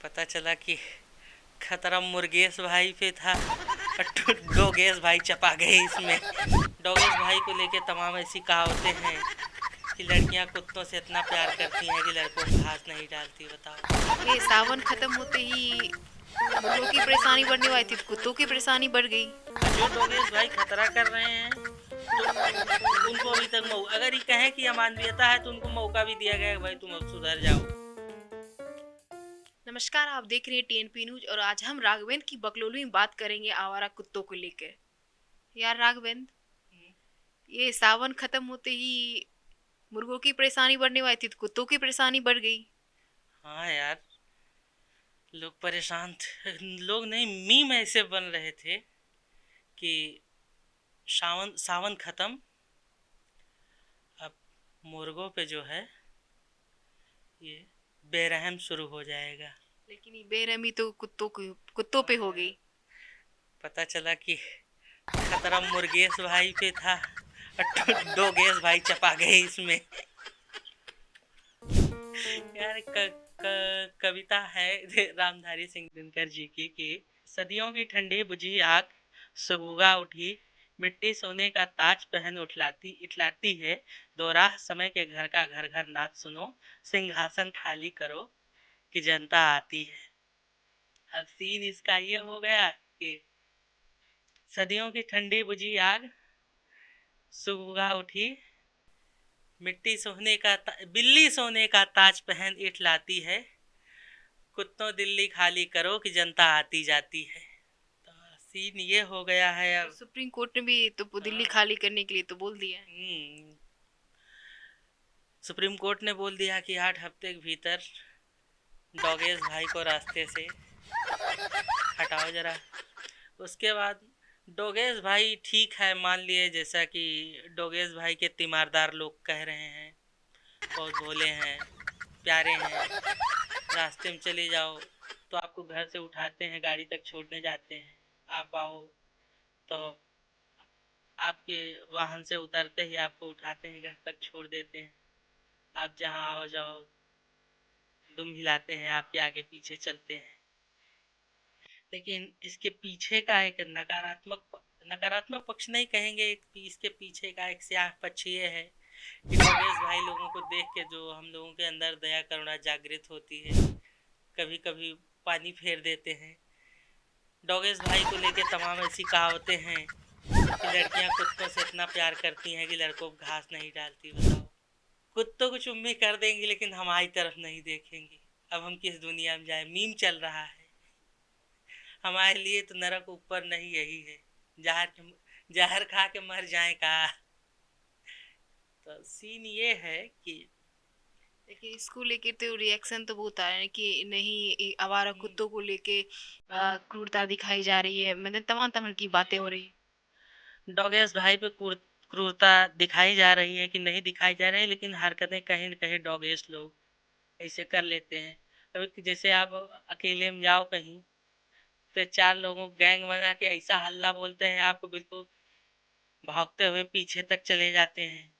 पता चला कि खतरा मुर्गेश भाई पे था और डोगेश भाई चपा गए इसमें। डोगेश भाई को लेके तमाम ऐसी कहावतें हैं कि लड़कियां कुत्तों से इतना प्यार करती हैं कि लड़कों को घास नहीं डालती। बताओ। ये सावन खत्म होते ही मुर्गों की परेशानी बढ़ने वाली थी तो कुत्तों की परेशानी बढ़ गई। जो डोगेश भाई खतरा कर रहे हैं तो उनको अभी तक अगर ये कहें कि अमानवीयता है तो उनको मौका भी दिया गया है, भाई तुम अब सुधर जाओ। नमस्कार, आप देख रहे हैं टीएनपी न्यूज और आज हम राघवेंद्र की बकलोली में बात करेंगे आवारा कुत्तों को लेकर। यार राघवेंद्र, ये सावन खत्म होते ही मुर्गों की परेशानी बढ़ने वाली थी तो कुत्तों की परेशानी बढ़ गई। हाँ यार, लोग परेशान थे। लोग नहीं, मीम ऐसे बन रहे थे कि सावन सावन खत्म, अब मुर्गों पे जो है ये बेरहम शुरू हो जाएगा। लेकिन ये बेरहमी तो कुत्तों पे हो गई। पता चला कि खतरा मुर्गेश भाई पे था और डोगेश भाई चपा गए इसमें। यार कविता है रामधारी सिंह दिनकर जी की कि सदियों की ठंडी बुझी आग सुबुगा उठी, मिट्टी सोने का ताज पहन उठलाती इठलाती है, दोराह समय के घर का घर घर नाच सुनो, सिंहासन खाली करो कि जनता आती है। अब सीन इसका ये हो गया कि सदियों की ठंडी बुझी आग सुबह उठी, बिल्ली सोने का ताज पहन इठलाती है, कुत्तों दिल्ली खाली करो कि जनता आती जाती है। तो सीन ये हो गया है तो अब। सुप्रीम कोर्ट ने भी तो दिल्ली हाँ। खाली करने के लिए तो बोल दिया है। हम्म, सुप्रीम कोर्ट ने बोल दिया कि 8 हफ्ते के भीतर डॉगेज भाई को रास्ते से हटाओ जरा। उसके बाद डोगेश भाई ठीक है, मान लिए, जैसा कि डोगेश भाई के तीमारदार लोग कह रहे हैं, बहुत भोले हैं, प्यारे हैं, रास्ते में चले जाओ तो आपको घर से उठाते हैं, गाड़ी तक छोड़ने जाते हैं, आप आओ तो आपके वाहन से उतरते ही आपको उठाते हैं, घर तक छोड़ देते हैं, आप जहाँ आओ जाओ, दुम हिलाते हैं, आपके आगे पीछे चलते हैं। लेकिन इसके पीछे का एक नकारात्मक पक्ष नहीं कहेंगे, इसके पीछे का एक स्याह पक्ष ये है कि योगेश भाई लोगों को देख के जो हम लोगों के अंदर दया करुणा जागृत होती है, कभी कभी पानी फेर देते हैं। डोगेश भाई को लेके तमाम ऐसी कहावतें हैं कि लड़कियां कुत्तों से इतना प्यार करती हैं कि लड़कों को घास नहीं डालती। बताओ। कुत्तों को चुम्मी कर देंगी लेकिन हमारी तरफ नहीं देखेंगी। अब हम किस दुनिया में जाए। मीम चल रहा है, हमारे लिए तो नरक ऊपर नहीं यही है, जहर खा के मर जाए का। तो सीन ये है कि देखिए, इसको लेके तो रिएक्शन तो बहुत आ रहे हैं कि नहीं, आवारा कुत्तों को लेके क्रूरता दिखाई जा रही है, मतलब तमाम तरह की बातें हो रही है। डॉगेस भाई पे क्रूरता दिखाई जा रही है कि नहीं दिखाई जा रही है, लेकिन हरकतें कहीं न कहीं डॉगेस लोग ऐसे कर लेते हैं। कभी जैसे आप अकेले में जाओ कहीं तो 4 लोगों गैंग बना के ऐसा हल्ला बोलते हैं, आपको बिल्कुल भागते हुए पीछे तक चले जाते हैं।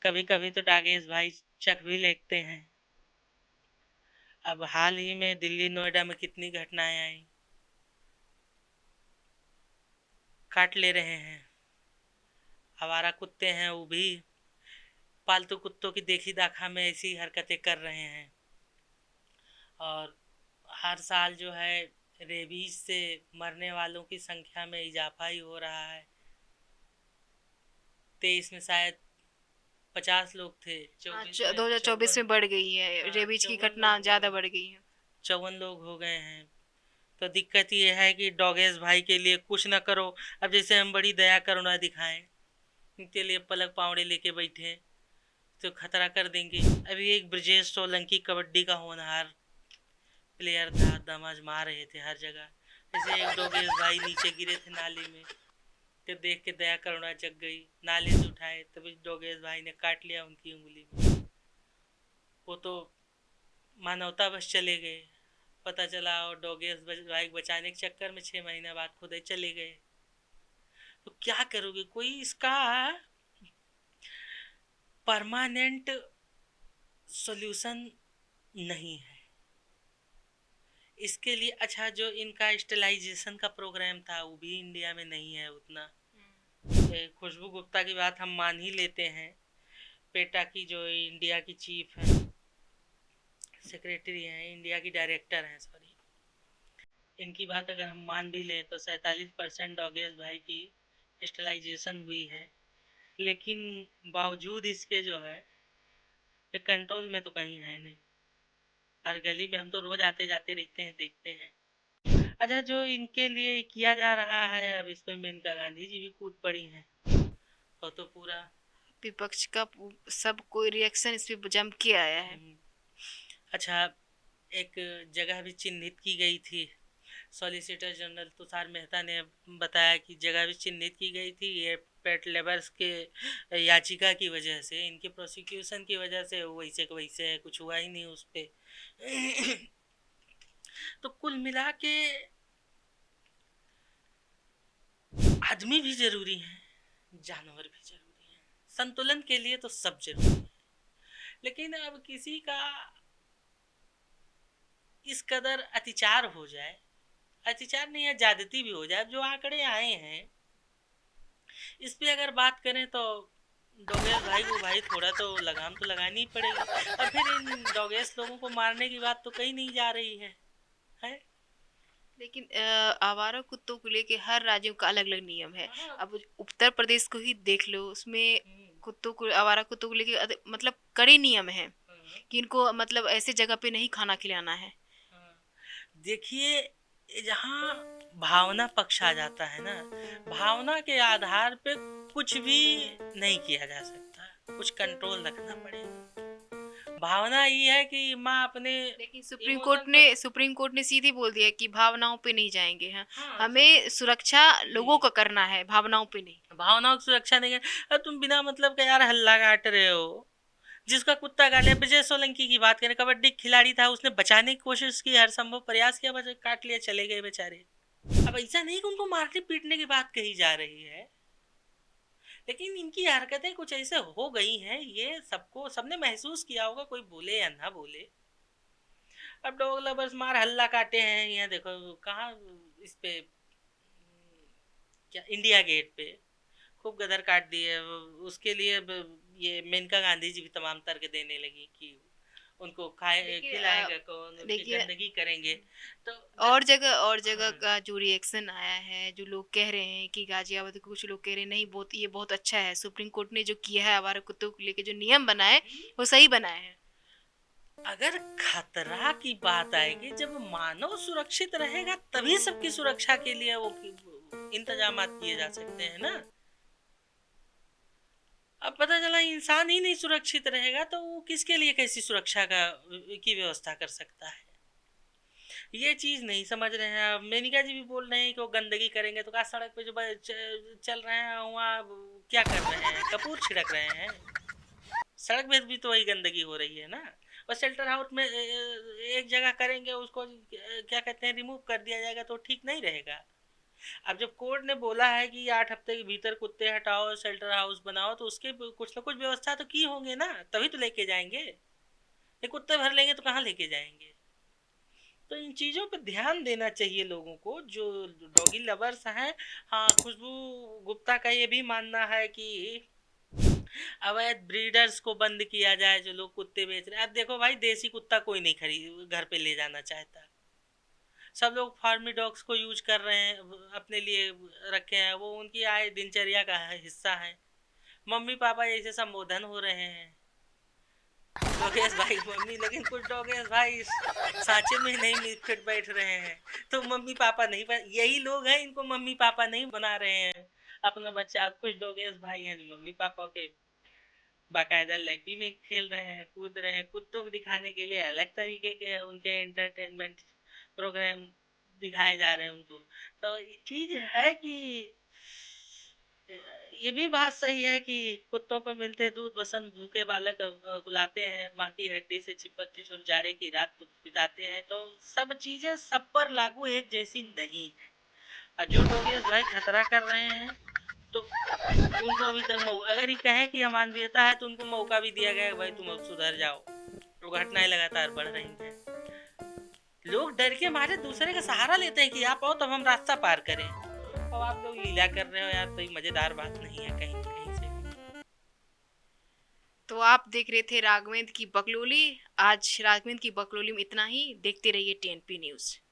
कभी कभी तो डॉगेस भाई चक भी लेते हैं। अब हाल ही में दिल्ली नोएडा में कितनी घटनाएं आई, काट ले रहे हैं। आवारा कुत्ते हैं वो भी पालतू कुत्तों की देखी दाखा में ऐसी हरकतें कर रहे हैं। और हर साल जो है रेबीज से मरने वालों की संख्या में इजाफा ही हो रहा है। 23 में शायद 50 लोग थे, 24 में 2024 में बढ़ गई है, रेबीज की 54 घटना लोग हो ज्यादा गए। बढ़ गई है। 54 लोग हो गए हैं। तो दिक्कत ये है कि डॉगेश भाई के लिए कुछ ना करो। अब जैसे हम बड़ी दया करुणा दिखाएं, इनके लिए पलक पावड़े लेके बैठे तो खतरा कर देंगे। अभी एक ब्रजेश सोलंकी कबड्डी का होनहार प्लेयर था, दम आजमा रहे थे हर जगह। जैसे एक डोगेश भाई नीचे गिरे थे नाली में, तो देख के दया करुणा जग गई, नाले से उठाए तभी डोगेश भाई ने काट लिया उनकी उंगली में। वो तो मानवता बस चले गए। पता चला और डोगेश भाई बचाने के चक्कर में 6 महीने बाद खुद ही चले गए। तो क्या करोगे, कोई इसका परमानेंट सॉल्यूशन नहीं है। इसके लिए अच्छा जो इनका स्टेलाइजेशन का प्रोग्राम था वो भी इंडिया में नहीं है उतना। खुशबू गुप्ता की बात हम मान ही लेते हैं, पेटा की जो इंडिया की चीफ है, सेक्रेटरी हैं, इंडिया की डायरेक्टर हैं, सॉरी, इनकी बात अगर हम मान भी लें तो 47% डॉगेश भाई की स्टेलाइजेशन हुई है। लेकिन बावजूद इसके जो है ये कंट्रोल में तो कहीं है नहीं। हर गली में हम तो रोज आते जाते रहते हैं, देखते हैं। अच्छा जो इनके लिए किया जा रहा है, अब इसमें मेनका गांधी जी भी कूद पड़ी हैं, और तो पूरा विपक्ष का सब कोई रिएक्शन इस पे जम के आया है। अच्छा एक जगह भी चिन्हित की गई थी, सॉलिसिटर जनरल तुषार मेहता ने बताया कि जगह भी चिन्हित की गई थी, ये पेट लेबर्स के याचिका की वजह से, इनके प्रोसिक्यूशन की वजह से वैसे के वैसे है, कुछ हुआ ही नहीं उस पर। तो कुल मिला के आदमी भी जरूरी है, जानवर भी जरूरी है, संतुलन के लिए तो सब जरूरी है। लेकिन अब किसी का इस कदर अतिचार हो जाए, अतिचार नहीं है, ज्यादती भी हो जाए, जो आंकड़े आए हैं इस पे अगर बात करें तो डोगेश भाई को भाई थोड़ा तो लगाम तो लगानी ही पड़ेगी। और फिर इन डोगेश लोगों को मारने की बात तो कहीं नहीं जा रही है? लेकिन आवारा कुत्तों को लेके हर राज्यों का अलग अलग नियम है। अब उत्तर प्रदेश को ही देख लो, उसमें कुत्तों को, आवारा कुत्तों को लेके मतलब कड़े नियम है कि इनको मतलब ऐसे जगह पे नहीं खाना खिलाना है। देखिए जहाँ भावना पक्ष आ जाता है ना, भावना के आधार पे कुछ भी नहीं किया जा सकता, कुछ कंट्रोल रखना पड़ेगा। भावना ये है कि माँ अपने, लेकिन सुप्रीम कोर्ट ने सीधी बोल दिया कि भावनाओं पे नहीं जाएंगे हैं। हमें सुरक्षा लोगों का करना है, भावनाओं पे नहीं। भावनाओं की सुरक्षा नहीं है। तुम बिना मतलब का यार हल्ला काट रहे हो। जिसका कुत्ता काटे, विजय सोलंकी की बात करें, कबड्डी खिलाड़ी था, उसने बचाने की कोशिश की, हर संभव प्रयास किया, बस काट लिया, चले गए बेचारे। अब ऐसा नहीं कि उनको मारने पीटने की बात कही जा रही है, लेकिन इनकी हरकतें कुछ ऐसे हो गई हैं, ये सबको, सबने महसूस किया होगा, कोई बोले या ना बोले। अब डॉग लवर्स मार हल्ला काटे हैं, यहाँ देखो कहाँ, इस पे क्या, इंडिया गेट पे खूब गदर काट दिए। उसके लिए ये मेनका गांधी जी भी तमाम तर्क देने लगी कि उनको खाए खिलाएगा कौन, उसकी गंदगी करेंगे। तो और जगह का जो रिएक्शन आया है, जो लोग कह रहे हैं कि गाजियाबाद के कुछ लोग कह रहे हैं नहीं, बहुत ये बहुत अच्छा है, सुप्रीम कोर्ट ने जो किया है आवारा कुत्तों को लेके जो नियम बनाए वो सही बनाए हैं। अगर खतरा की बात आएगी, जब मानव सुरक्षित रहेगा तभी सबकी सुरक्षा के लिए वो इंतजाम किए जा सकते हैं ना। अब पता चला इंसान ही नहीं सुरक्षित रहेगा तो वो किसके लिए कैसी सुरक्षा की व्यवस्था कर सकता है? ये चीज नहीं समझ रहे हैं। अब मेनिका जी भी बोल रहे हैं कि वो गंदगी करेंगे, तो कहा सड़क पे जो चल रहे हैं वहाँ क्या कर रहे हैं, कपूर छिड़क रहे हैं? सड़क पे भी तो वही गंदगी हो रही है ना। और शेल्टर हाउस में एक जगह करेंगे, उसको क्या कहते हैं, रिमूव कर दिया जाएगा तो ठीक नहीं रहेगा। अब जब कोर्ट ने बोला है कि 8 हफ्ते के भीतर कुत्ते हटाओ, शेल्टर हाउस बनाओ, तो उसके कुछ ना कुछ व्यवस्था तो की होंगे ना, तभी तो लेके जाएंगे। ये कुत्ते भर लेंगे तो कहाँ लेके जाएंगे? तो इन चीज़ों पर ध्यान देना चाहिए लोगों को, जो डॉगी लवर्स हैं। हाँ, खुशबू गुप्ता का ये भी मानना है कि अवैध ब्रीडर्स को बंद किया जाए, जो लोग कुत्ते बेच रहे हैं। अब देखो भाई, देसी कुत्ता कोई नहीं खरीद घर पे ले जाना चाहता, सब लोग फार्मी डॉग्स को यूज कर रहे हैं, अपने लिए रखे हैं, वो उनकी आय दिनचर्या का हिस्सा है। मम्मी पापा जैसे संबोधन हो रहे हैं, डॉगेश भाई मम्मी, लेकिन कुछ डॉगेश भाई सांचे में नहीं फिट बैठ रहे हैं, तो मम्मी पापा नहीं यही लोग हैं, इनको मम्मी पापा नहीं बना रहे हैं अपना बच्चा। कुछ डॉगेश भाई हैं जो मम्मी पापा के बाकायदा लैपी में खेल रहे हैं, कूद रहे हैं। कुत्तों को दिखाने के लिए अलग तरीके के उनके एंटरटेनमेंट प्रोग्राम दिखाए जा रहे हैं उनको। तो चीज है कि ये भी बात सही है कि कुत्तों पर मिलते दूध वसन भूखे बालक बुलाते हैं, माँ की हड्डी से चिपक के जाड़े की रात बिताते हैं। तो सब चीजें सब पर लागू एक जैसी नहीं है। और जो लोग इस भाई खतरा कर रहे हैं, तो उनको अभी तक अगर ये कहे कि अमानवीयता है, तो उनको मौका भी दिया गया है, भाई तुम अब सुधर जाओ। तो घटनाएं लगातार बढ़ रही हैं। लोग डर के मारे दूसरे का सहारा लेते हैं कि आप आओ तब हम रास्ता पार करें। अब आप लोग लीला कर रहे हो यार, तो ये मजेदार बात नहीं है कहीं कहीं से भी। तो आप देख रहे थे राघवेंद्र की बकलोली। आज राघवेंद्र की बकलोली में इतना ही। देखते रहिए टीएनपी न्यूज।